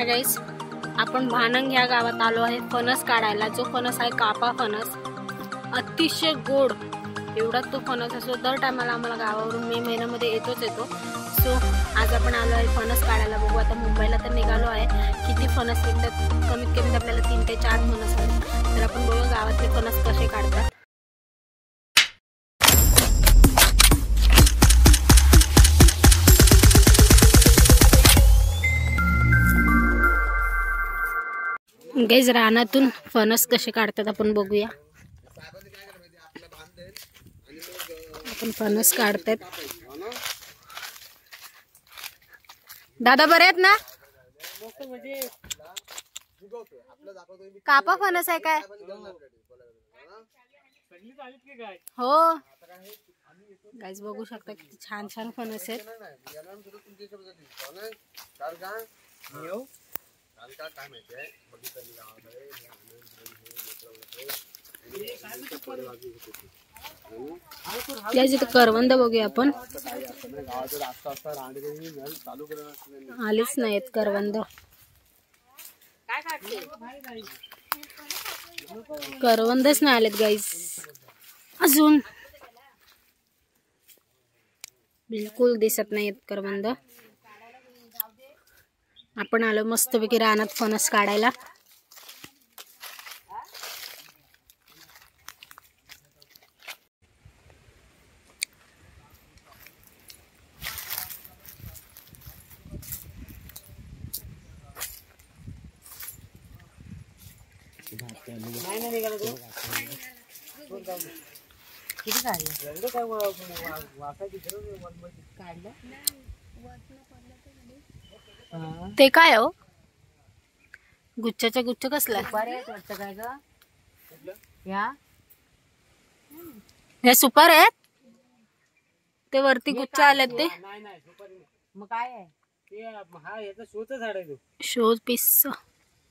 Hi guys, आपण भानंग ह्या गावात आलो आहे फणस काढायला। जो फणस आहे कापा फणस, अतिशय गोड एवढा तो फणस असतो। दर टायमाला आम्हाला गावावरून मे महिन्यामध्ये येतो। सो आज आपण आलो आहे फणस काढायला। बघू आता मुंबईला तर निघालो आहे, किती फणस निघतात। कमीत कमी आपल्याला 3 ते 4 फणस आहेत। तर आपण बघू गावातले फणस कसे काढतात। गाईज रानातून फणस कसे काढतात आपण बघूया। आपण फणस काढतात। दादा बरे आहेत ना? कापा फणस आहे काय? हो गाईज बघू शकता किती छान छान फणस आहेत। याची करवंद बघूया आपण। आलीच नाहीत करवंद, करवंदच नाही आलेत गाईज अजून, बिलकुल दिसत नाहीत करवंद। आपण आलो मस्तपैकी रानात फणस काढायला। ते काय हो? गुच्छाच्या गुच्छ कसला? या सुपार आहेत ते वरती गुच्छ आलेत ते मग काय आहे ते? हा याचा शोचं झाड आहे, शो पीस।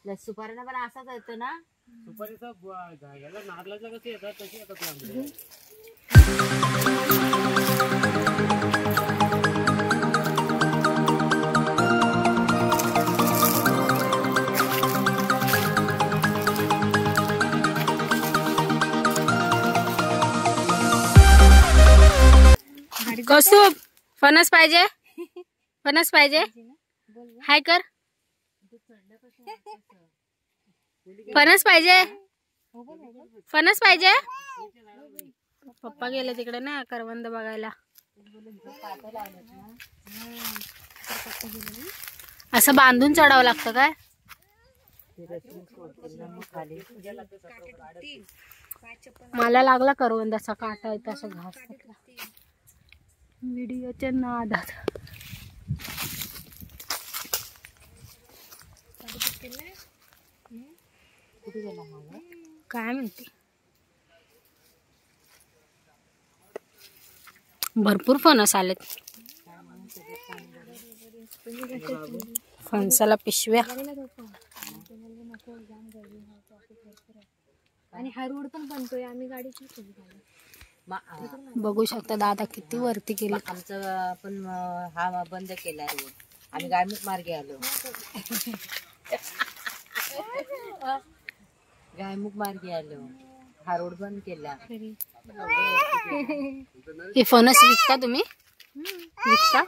सुपारीला पण असाच येतो ना, सुपारीचा याला नारळाचा कसं येतात तसे येतात। कौस्तुभ फणस पाहिजे, फणस पाहिजे, हाय कर, फणस पाहिजे, फणस पाहिजे। पप्पा गेले तिकडे ना करवंद बघायला। असं बांधून चढावं लागतं काय? मला लागला करवंदाचा काटा, तसा घास टाकला व्हिडिओच्या नादात। काय म्हणते? भरपूर फणस आलेत। फणसाला पिशव्या आणि हा रोड पण बनतोय, आम्ही गाडीची बघू शकता दादा किती वरती गेले। आमचं पण हा बंद केला रोड, आम्ही गायमुख मार्गे आलो। गायमुख मार्गे आलो, हा रोड बंद केला। हे फणस विकता तुम्ही? विकता?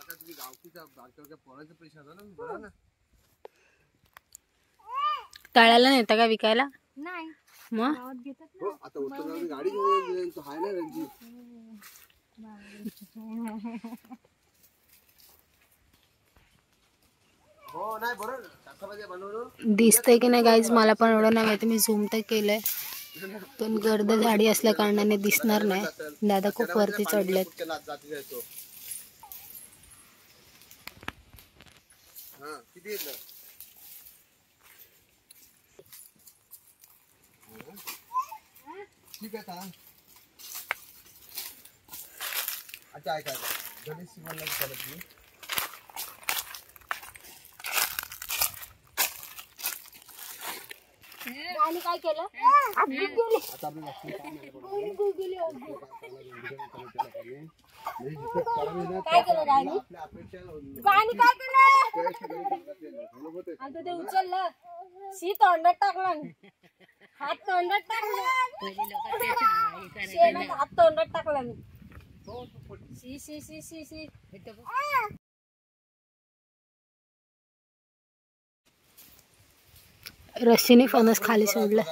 तळ्याला नेता का विकायला? नाही, मग दिसतंय की नाही गाईज? मला पण एवढं नाही माहिती, मी झूम तर केलंय पण गर्द झाडी असल्या कारणाने दिसणार नाही। दादा खूप वरती चढलेत। आणि काय केलं? काय केलं गाणी गाणी काय केलं आणि ते उचललं शी तोंडात टाकलं हात तोंडात टाकलं शेणात हात तोंडात टाकला मी शी शी शी शी शी रस्सीने फणस खाली सोडलं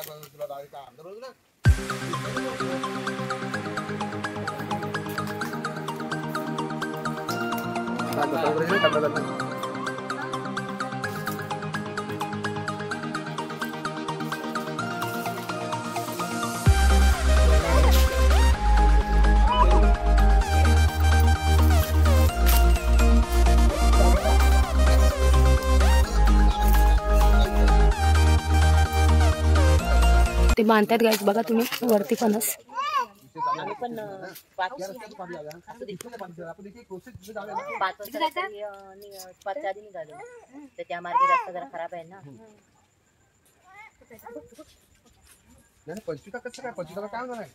ते बांधतात गाईस बघा तुम्ही वरती फणस पण 5 वर्षाच्या आधी निघालो तर त्या मार्गे रस्ता जरा खराब आहे ना. 25 कसं काय 25 काय होणार आहे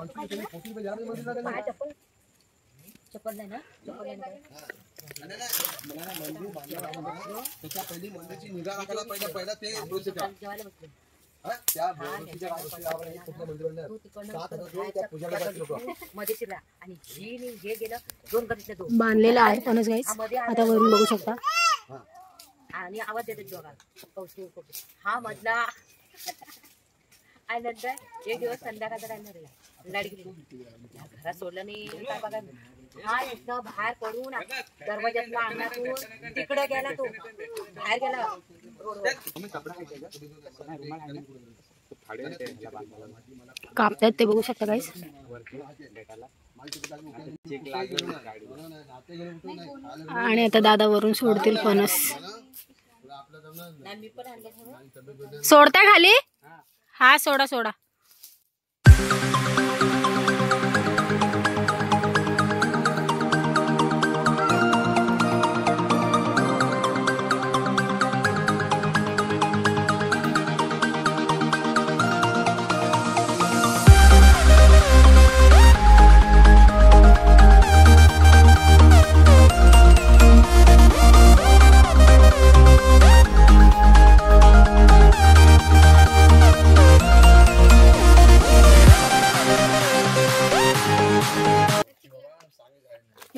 25 चप्पल नाही ना चप्पल त्याच्या पहिली मंदिरची निगा राखायला पहिला ते प्रोसेस आहे. बांधलेला आहे फणस गाईस आता वरून बघू शकता आणि आवाज देतात दोघांना कौतुक हा मधला आणि नंतर एक दिवस संध्याकाळचा राहणार लाडकी घरात सोडलं नाही काय बघा हा एकदा बाहेर पडून दरवाजातला अंगणातून तिकडे गेला तो बाहेर गेला कापतात ते बघू शकता गाईस आणि आता दादा वरून सोडतील फणस सोडता खाली हा सोडा सोडा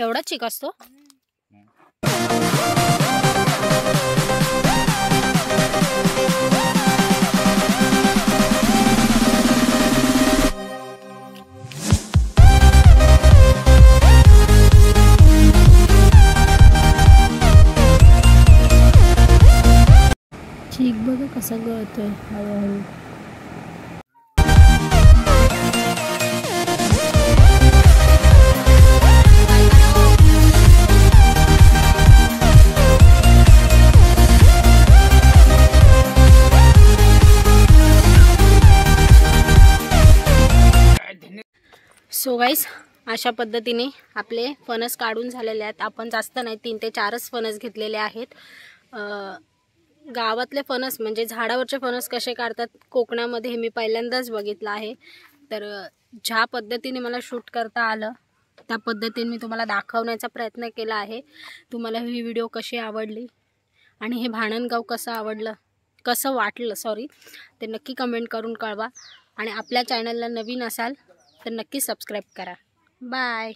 एवढा चिक असतो चिक बघा कसा गळतोय हळूहळू सो गाईस अशा पद्धतीने आपले फणस काढून झालेले आहेत. आपण जास्त नाही 3 ते 4च फणस घेतलेले आहेत. गावातले फणस म्हणजे झाडावरचे फणस कसे काढतात कोकणामध्ये हे मी पहिल्यांदाच बघितलं आहे. तर ज्या पद्धतीने मला शूट करता आलं त्या पद्धतीने मी तुम्हाला दाखवण्याचा प्रयत्न केला आहे. तुम्हाला ही व्हिडिओ कशी आवडली आणि हे भाणनगाव कसं वाटलं ते नक्की कमेंट करून कळवा. आणि आपल्या चॅनलला नवीन असाल तर नक्की सबस्क्राईब करा. बाय.